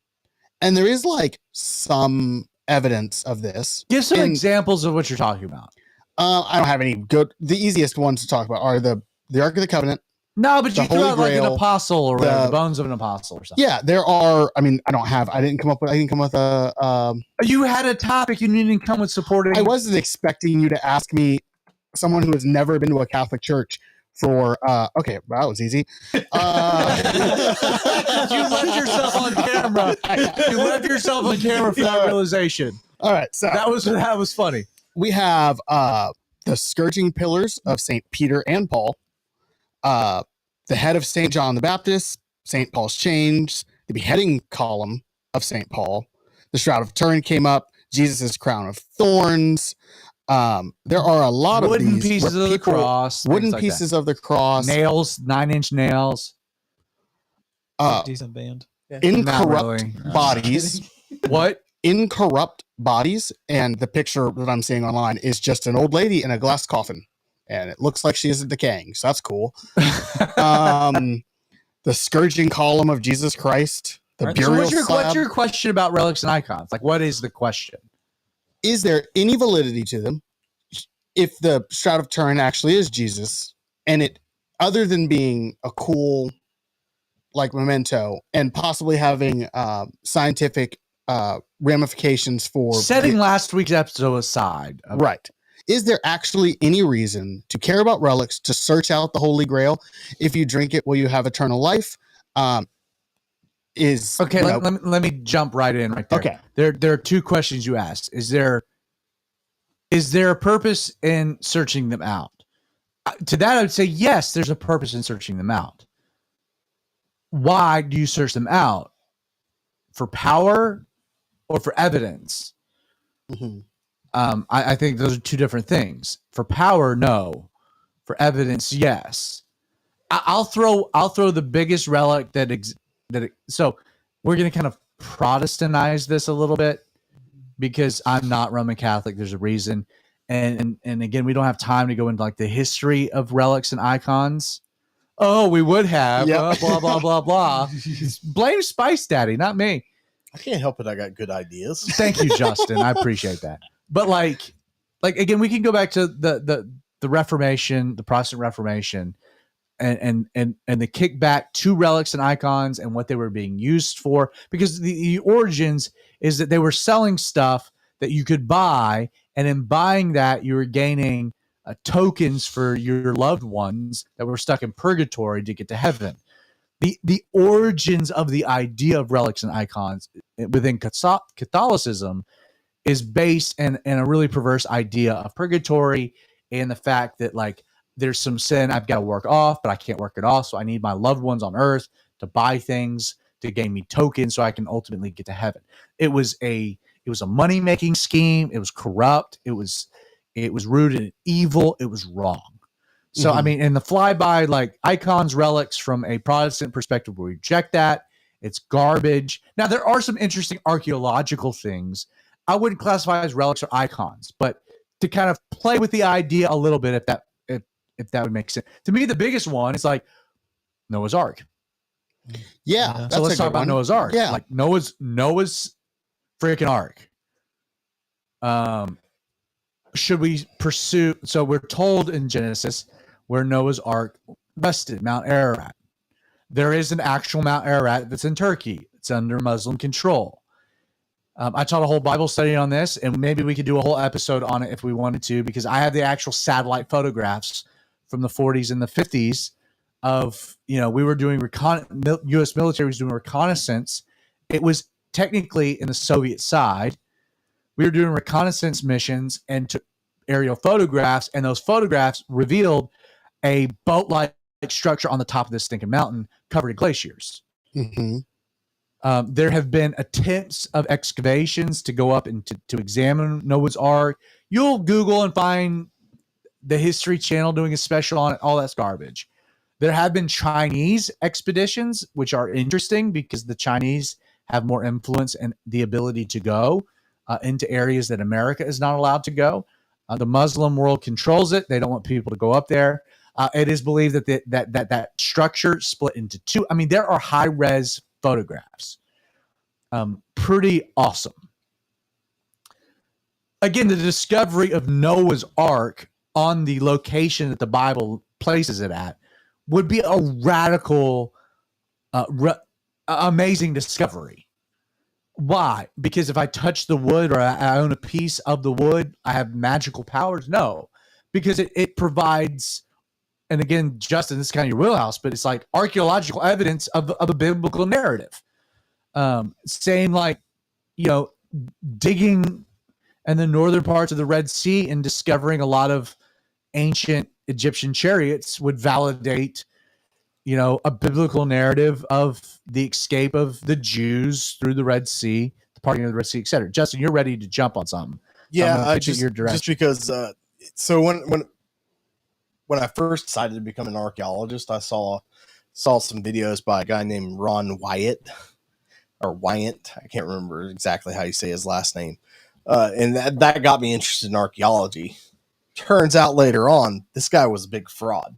there is like some evidence of this. Give some in- examples of what you're talking about. I don't have any good. The easiest ones to talk about are the Ark of the Covenant. No, but The you threw Holy out like an Grail, apostle or whatever, the- the bones of an apostle or something. Yeah, there are. I mean, I didn't come up with a. You had a topic and you didn't come with supporting. I wasn't expecting you to ask me, someone who has never been to a Catholic church, for okay, well, that was easy. You left yourself on camera. You left yourself on camera for that realization. All right, so That was funny. we have the scourging pillars of Saint Peter and Paul, the head of Saint John the Baptist, Saint Paul's chains, the beheading column of Saint Paul, the Shroud of Turin came up, Jesus' crown of thorns. There are a lot of Wooden these pieces where of the people- cross. wooden things like that. pieces of the cross, Nails, 9-inch nails. Decent band. incorrupt really. bodies. What? Incorrupt bodies, and the picture that I'm seeing online is just an old lady in a glass coffin, and it looks like she isn't decaying, so that's cool. The scourging column of Jesus Christ, the Alright, So burial what's slab. your question about relics and icons? Like, what is the question? Is there any validity to them if the Shroud of Turin actually is Jesus, and it, other than being a cool like memento and possibly having scientific ramifications for Setting last week's episode aside, right? is there actually any reason to care about relics, to search out the Holy Grail? If you drink it, will you have eternal life? Okay, let me jump right in right there. Okay. There are two questions you asked. Is there a purpose in searching them out? To that, I would say yes, there's a purpose in searching them out. Why do you search them out? For power or for evidence? Mm-hmm. I think those are two different things. For power, no. For evidence, yes. I'll throw the biggest relic so we're going to kind of Protestantize this a little bit because I'm not Roman Catholic. There's a reason. And again, we don't have time to go into like the history of relics and icons. Oh, we would have. Yep. Blah, blah, blah, blah. Blame Spice Daddy, not me. I can't help it. I got good ideas. Thank you, Justin. I appreciate that. But like again, we can go back to the Reformation, the Protestant Reformation, and the kickback to relics and icons and what they were being used for, because the origins is that they were selling stuff that you could buy, and in buying that you were gaining tokens for your loved ones that were stuck in purgatory to get to heaven. The origins of the idea of relics and icons within Catholicism is based in a really perverse idea of purgatory, and the fact that like there's some sin I've got to work off, but I can't work it off. So I need my loved ones on earth to buy things to gain me tokens so I can ultimately get to heaven. It was a money-making scheme. It was corrupt. It was rooted in evil. It was wrong. So, I mean, in the flyby, like icons, relics from a Protestant perspective, we reject that. It's garbage. Now, there are some interesting archaeological things. I wouldn't classify as relics or icons, but to kind of play with the idea a little bit, if that would make sense. To me, the biggest one is like Noah's Ark. Yeah. So let's talk about Noah's Ark. Yeah. Like Noah's freaking Ark. Should we pursue? So we're told in Genesis where Noah's Ark rested, Mount Ararat. There is an actual Mount Ararat that's in Turkey. It's under Muslim control. I taught a whole Bible study on this, and maybe we could do a whole episode on it if we wanted to, because I have the actual satellite photographs from the 40s and the 50s of, we were doing U.S. military was doing reconnaissance. It was technically in the Soviet side. We were doing reconnaissance missions and took aerial photographs, and those photographs revealed a boat-like structure on the top of this stinking mountain covered in glaciers. Mm-hmm. There have been attempts of excavations to go up and to examine Noah's Ark. You'll Google and find the History Channel doing a special on it. All that's garbage. There have been Chinese expeditions, which are interesting because the Chinese have more influence and the ability to go into areas that America is not allowed to go. The Muslim world controls it. They don't want people to go up there. It is believed that that structure split into two. I mean, there are high-res photographs. Pretty awesome. Again, the discovery of Noah's Ark on the location that the Bible places it at would be a radical, amazing discovery. Why? Because if I touch the wood or I own a piece of the wood, I have magical powers? No, because it provides, and again, Justin, this is kind of your wheelhouse, but it's like archaeological evidence of a biblical narrative. Saying like, digging in the northern parts of the Red Sea and discovering a lot of ancient Egyptian chariots would validate, a biblical narrative of the escape of the Jews through the Red Sea, the parting of the Red Sea, etc. Justin, you're ready to jump on something. Yeah, just because so when I first decided to become an archaeologist, I saw some videos by a guy named Ron Wyatt or Wyant. I can't remember exactly how you say his last name. And that got me interested in archaeology. Turns out later on, this guy was a big fraud.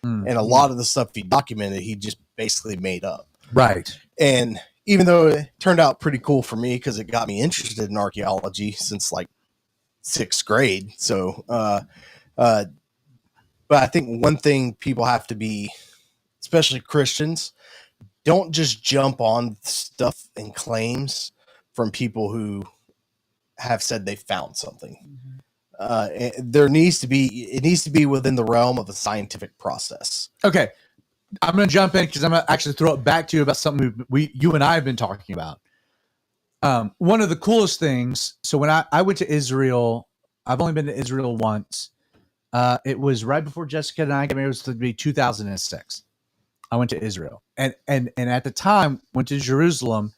And a lot of the stuff he documented, he just basically made up. Right. And even though it turned out pretty cool for me because it got me interested in archaeology since like 6th grade. So, but I think one thing people have to be, especially Christians, don't just jump on stuff and claims from people who have said they found something. There needs to be, it needs to be within the realm of the scientific process. Okay. I'm going to jump in because I'm going to actually throw it back to you about something you and I have been talking about. One of the coolest things. So when I went to Israel, I've only been to Israel once. It was right before Jessica and I got married. It was to be 2006. I went to Israel, and at the time went to Jerusalem.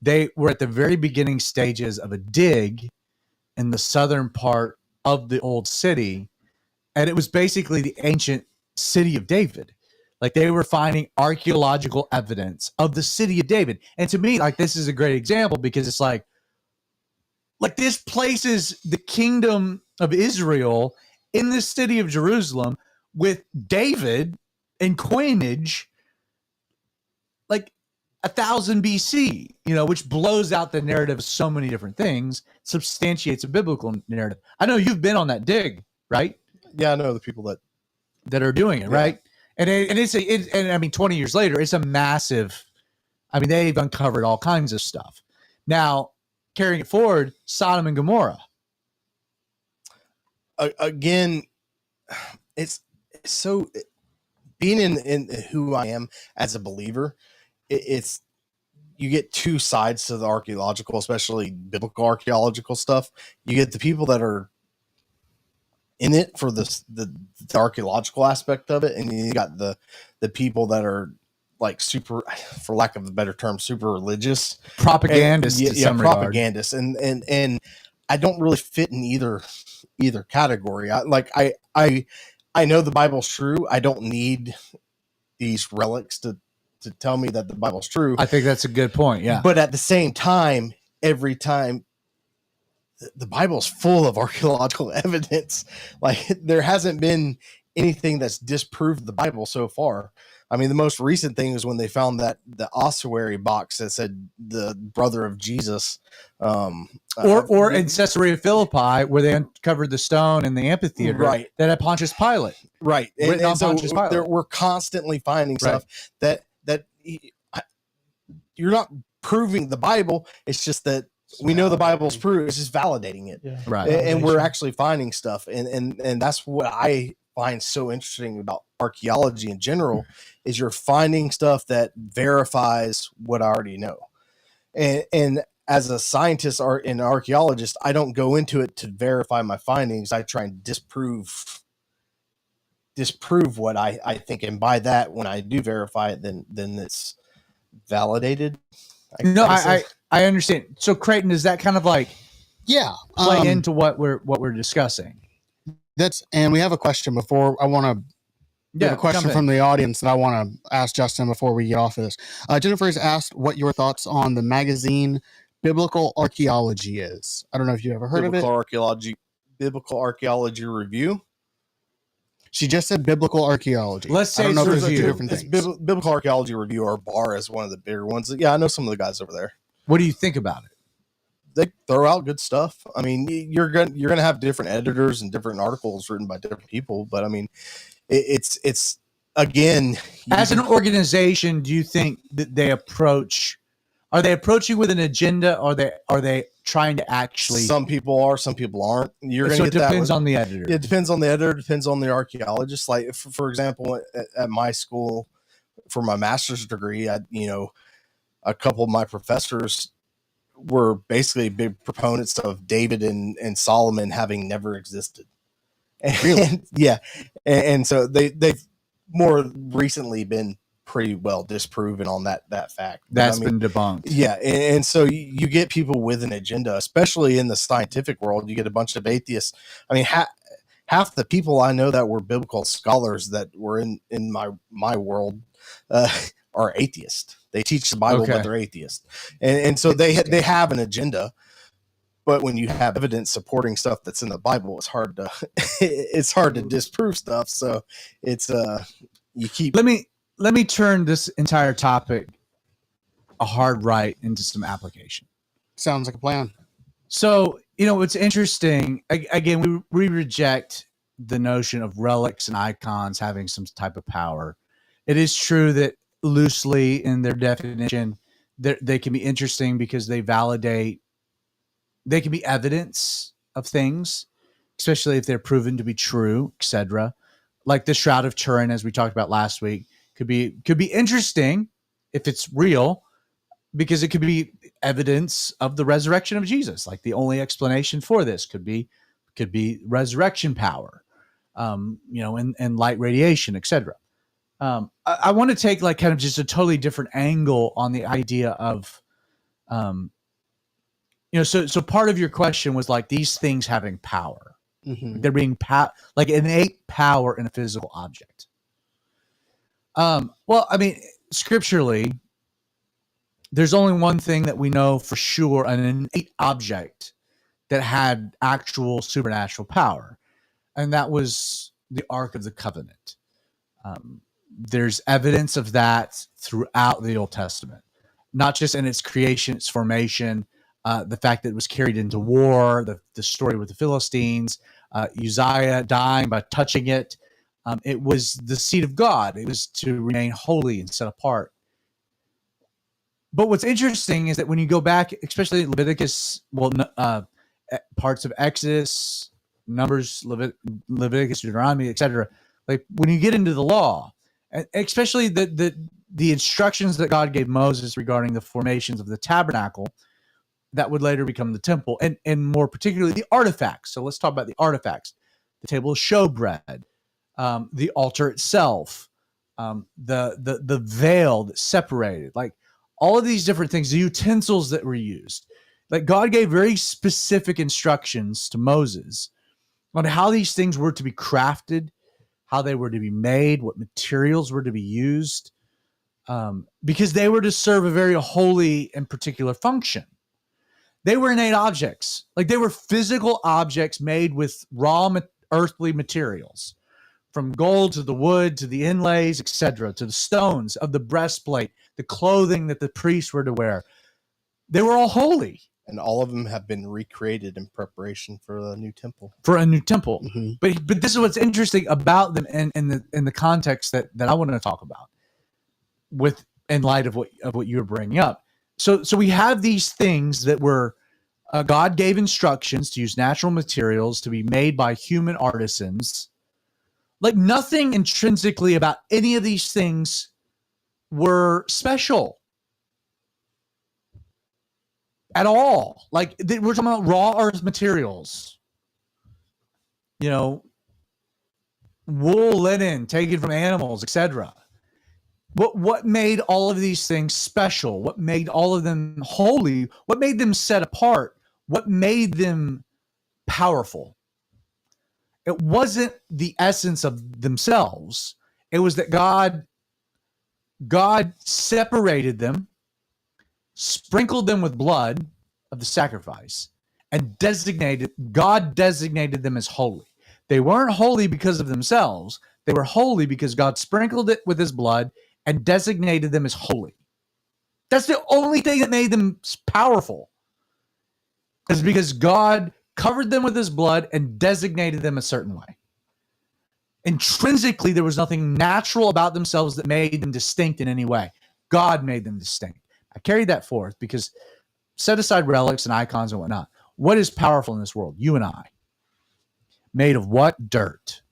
They were at the very beginning stages of a dig in the southern part of the old city, and it was basically the ancient city of David. Like they were finding archaeological evidence of the city of David. And to me, like this is a great example because it's like this places the kingdom of Israel in the city of Jerusalem with David and coinage like 1000 BC, which blows out the narrative of so many different things, substantiates a biblical narrative. I know you've been on that dig, right? Yeah, I know the people that are doing it, yeah. right? And I mean, 20 years later, it's a massive. I mean, they've uncovered all kinds of stuff. Now, carrying it forward, Sodom and Gomorrah. Again, it's so being in who I am as a believer. It's you get two sides to the archaeological, especially biblical archaeological stuff. You get the people that are in it for the archaeological aspect of it, and you got the people that are like super, for lack of a better term, super religious propagandists. Propagandists, and I don't really fit in either category. I know the Bible's true. I don't need these relics to tell me that the Bible's true. I think that's a good point. Yeah, but at the same time, every time, the Bible's full of archaeological evidence. Like there hasn't been anything that's disproved the Bible so far. I mean, the most recent thing is when they found that the ossuary box that said the brother of Jesus, or in Caesarea Philippi, where they uncovered the stone in the amphitheater, right? That had Pontius Pilate, right? And so Pontius Pilate. We're constantly finding stuff that you're not proving the Bible. It's just that we know the Bible's true. It's just validating it, Yeah. Right? And we're actually finding stuff, and that's what I find so interesting about archaeology in general is you're finding stuff that verifies what I already know. And as a scientist or an archaeologist, I don't go into it to verify my findings. I try and disprove what I think, and by that, when I do verify it, then it's validated. I understand. So Creighton, does that kind of like play into what we're discussing? And we have a question before. I want to have a question from the audience that I want to ask Justin before we get off of this. Jennifer has asked what your thoughts on the magazine Biblical Archaeology is. I don't know if you ever heard of it. Biblical Archaeology Review. She just said Biblical Archaeology. Let's say I don't know if it's there's review. two different things. Biblical Archaeology Review, or BAR, is one of the bigger ones. Yeah, I know some of the guys over there. What do you think about it? They throw out good stuff. I mean, you're gonna have different editors and different articles written by different people, but I mean, it's again, as an organization, do you think that are they approaching with an agenda, or are they trying to actually? Some people are, some people aren't. You're so gonna it get depends that on the editor. It depends on the editor. Depends on the archaeologist. Like for example, at my school, for my master's degree, a couple of my professors were basically big proponents of David and Solomon having never existed. And, really? Yeah. And so they've more recently been pretty well disproven on that fact. That's been debunked. Yeah. And so you get people with an agenda, especially in the scientific world. You get a bunch of atheists. I mean, half the people I know that were biblical scholars that were in my world are atheists. They teach the Bible, but they're atheists, and so they have an agenda. But when you have evidence supporting stuff that's in the Bible, it's hard to disprove stuff. So it's you keep. Let me turn this entire topic a hard right into some application. Sounds like a plan. So it's interesting. Again, we reject the notion of relics and icons having some type of power. It is true that loosely in their definition, they can be interesting because they validate. They can be evidence of things, especially if they're proven to be true, etc. Like the Shroud of Turin, as we talked about last week, could be interesting if it's real, because it could be evidence of the resurrection of Jesus. Like the only explanation for this could be resurrection power, and light radiation, etc. I want to take like kind of just a totally different angle on the idea of, so part of your question was like these things having power. Mhm. They're being like innate power in a physical object. Well, I mean, scripturally, there's only one thing that we know for sure, an innate object that had actual supernatural power, and that was the Ark of the Covenant. There's evidence of that throughout the Old Testament, not just in its creation, its formation, the fact that it was carried into war, the story with the Philistines, Uzziah dying by touching it. It was the seed of God. It was to remain holy and set apart. But what's interesting is that when you go back, especially Leviticus, parts of Exodus, Numbers, Leviticus, Deuteronomy, etc., like when you get into the law, and especially the instructions that God gave Moses regarding the formations of the tabernacle that would later become the temple, and more particularly the artifacts. So let's talk about the artifacts: the table of showbread, the altar itself, the veil that separated, like all of these different things, the utensils that were used. Like God gave very specific instructions to Moses on how these things were to be crafted, how they were to be made, what materials were to be used, because they were to serve a very holy and particular function. They were innate objects. Like they were physical objects made with raw earthly materials, from gold to the wood to the inlays, etc., to the stones of the breastplate, the clothing that the priests were to wear. They were all holy. And all of them have been recreated in preparation for a new temple. Mm-hmm. But this is what's interesting about them in the context that I want to talk about, with in light of what you were bringing up. So we have these things that were God gave instructions to use natural materials to be made by human artisans. Like nothing intrinsically about any of these things were special at all. Like we're talking about raw earth materials, wool, linen taken from animals, etc. What made all of these things special? What made all of them holy? What made them set apart? What made them powerful? It wasn't the essence of themselves. It was that God separated them, sprinkled them with blood of the sacrifice, and God designated them as holy. They weren't holy because of themselves. They were holy because God sprinkled it with his blood and designated them as holy. That's the only thing that made them powerful, is because God covered them with his blood and designated them a certain way. Intrinsically, there was nothing natural about themselves that made them distinct in any way. God made them distinct. I carried that forth because, set aside relics and icons and whatnot, what is powerful in this world? You and I. Made of what? Dirt.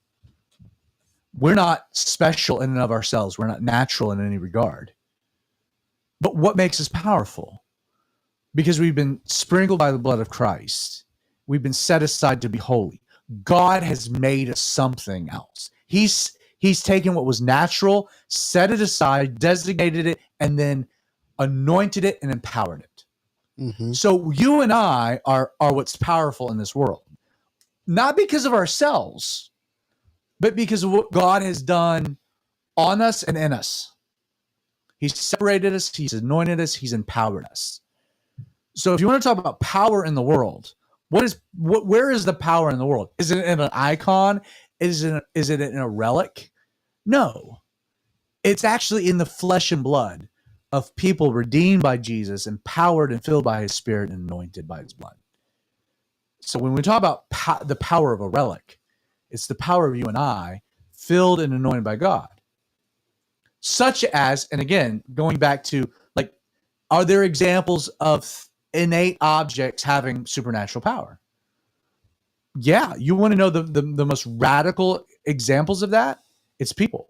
We're not special in and of ourselves. We're not natural in any regard. But what makes us powerful? Because we've been sprinkled by the blood of Christ. We've been set aside to be holy. God has made us something else. He's taken what was natural, set it aside, designated it, and then anointed it and empowered it. Mm-hmm. So you and I are what's powerful in this world. Not because of ourselves, but because of what God has done on us and in us. He's separated us, he's anointed us, he's empowered us. So if you want to talk about power in the world, where is the power in the world? Is it in an icon? Is it in a relic? No. It's actually in the flesh and blood of people redeemed by Jesus, empowered and filled by his spirit, and anointed by his blood. So when we talk about the power of a relic, it's the power of you and I, filled and anointed by God. Such as, and again, going back to, like, are there examples of innate objects having supernatural power? Yeah, you want to know the most radical examples of that? It's people.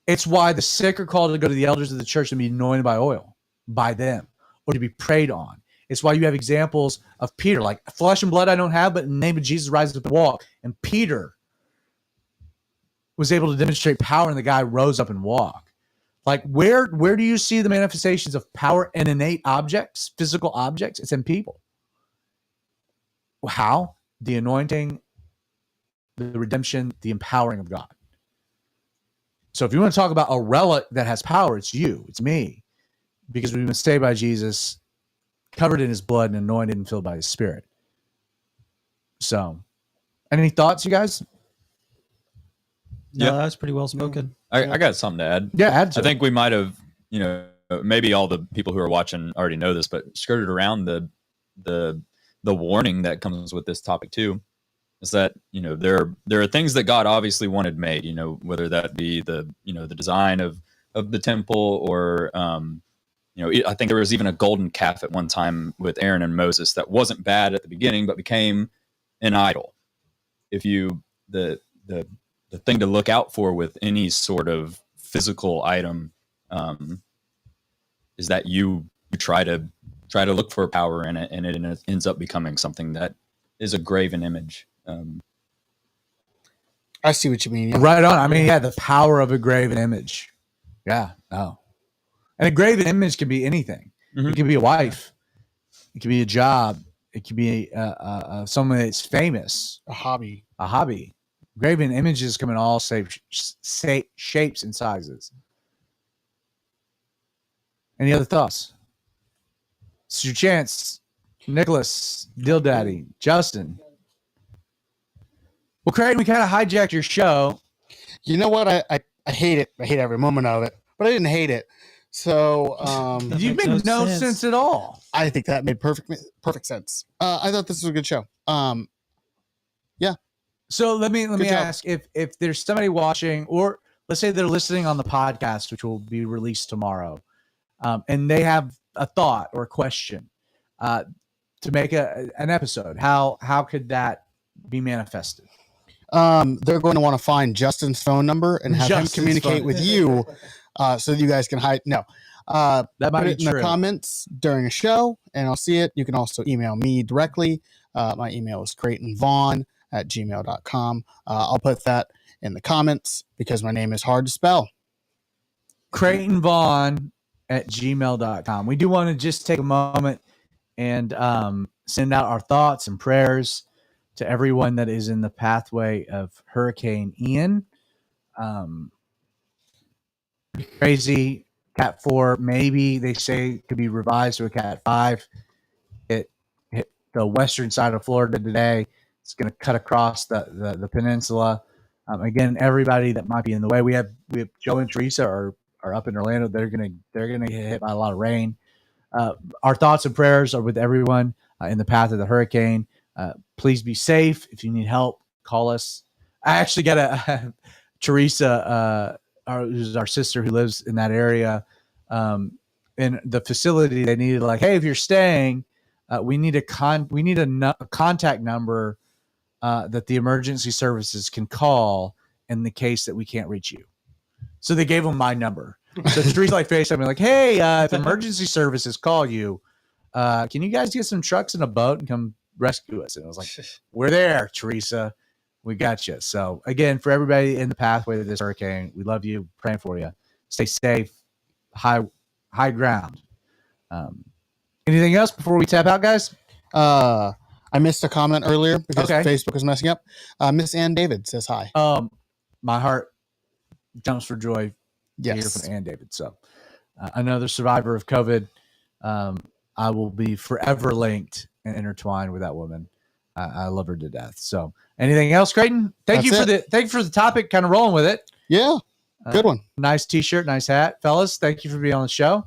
It's why the sick are called to go to the elders of the church and be anointed by oil by them or to be prayed on. It's why you have examples of Peter, like flesh and blood I don't have, but in the name of Jesus rises up and walk. And Peter was able to demonstrate power and the guy rose up and walked. Like where do you see the manifestations of power in innate objects, physical objects? It's in people. How? The anointing, the redemption, the empowering of God. So if you want to talk about a relic that has power, it's you, it's me, because we've been saved by Jesus, covered in his blood and anointed and filled by his spirit. So any thoughts, you guys? No, Yeah. that's pretty well spoken. I got something to add. Yeah, add to I think we might have, maybe all the people who are watching already know this, but skirted around the warning that comes with this topic too. Is that there are things that God obviously wanted made, whether that be the design of the temple or I think there was even a golden calf at one time with Aaron and Moses that wasn't bad at the beginning but became an idol. If you the thing to look out for with any sort of physical item is that you try to look for power in it, and it ends up becoming something that is a graven image. I see what you mean. Yeah. Right on. I mean, yeah, the power of a graven image. Yeah, no. And a graven image can be anything. Mhm. It can be a wife. It can be a job. It can be someone that's famous. A hobby. A hobby. Graven images come in all shapes and sizes. Any other thoughts? It's your chance. Nicholas, Dill Daddy, Justin. Well, Craig, we kind of hijacked your show. You know what? I hate it. I hate every moment of it, but I didn't hate it. So That You makes make no no sense. sense at all. I think that made perfect sense. I thought this was a good show. So let me Good job. ask if there's somebody watching, or let's say they're listening on the podcast, which will be released tomorrow, and they have a thought or a question to make an episode. How could that be manifested? They're going to want to find Justin's phone number and have Justin's him communicate phone. with you, so that you guys can hide. No, That might put be it in the true. comments during a show, and I'll see it. You can also email me directly. My email is CreightonVaughn@gmail.com. I'll put that in the comments because my name is hard to spell. CreightonVaughn@gmail.com. We do want to just take a moment and send out our thoughts and prayers to everyone that is in the pathway of Hurricane Ian. Crazy. Cat 4, maybe they say could be revised to a Cat 5. It hit the western side of Florida today. It's going to cut across the peninsula. Again, everybody that might be in the way. We have Joe and Teresa are up in Orlando. They're gonna get hit by a lot of rain. Our thoughts and prayers are with everyone in the path of the hurricane. Please be safe. If you need help, call us. I actually got a Teresa, who's our sister who lives in that area. In the facility, they needed hey, if you're staying, we need a contact number that the emergency services can call in the case that we can't reach you. So they gave them my number. So Teresa FaceTime me hey, if emergency services call you, can you guys get some trucks and a boat and come rescue us? And I was like, we're there, Teresa. We got you. So again, for everybody in the pathway of this hurricane, we love you, praying for you. Stay safe, high ground. Anything else before we tap out, guys? I missed a comment earlier because Okay. Facebook was messing up. Miss Ann David says hi. My heart jumps for joy to hear Yes. from Ann David. So another survivor of COVID. I will be forever linked and intertwined with that woman. I love her to death. So anything else, Creighton? Thank you for the topic, kind of rolling with it. Yeah. Good one. Nice t-shirt, nice hat. Fellas, thank you for being on the show.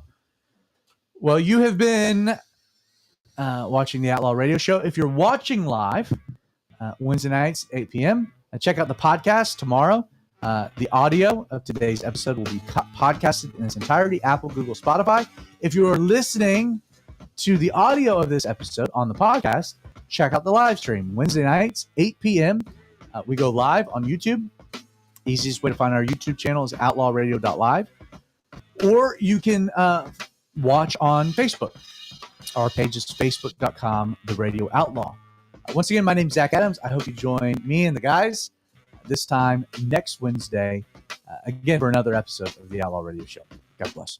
Well, you have been watching the Outlaw Radio Show. If you're watching live, Wednesday nights, 8 p.m., check out the podcast tomorrow. The audio of today's episode will be podcasted in its entirety, Apple, Google, Spotify. If you are listening to the audio of this episode on the podcast, check out the live stream Wednesday nights, 8 p.m. We go live on YouTube. Easiest way to find our YouTube channel is outlawradio.live. Or you can watch on Facebook. Our page is facebook.com, The Radio Outlaw. Once again, my name's Zach Adams. I hope you join me and the guys this time next Wednesday, again, for another episode of the Outlaw Radio Show. God bless.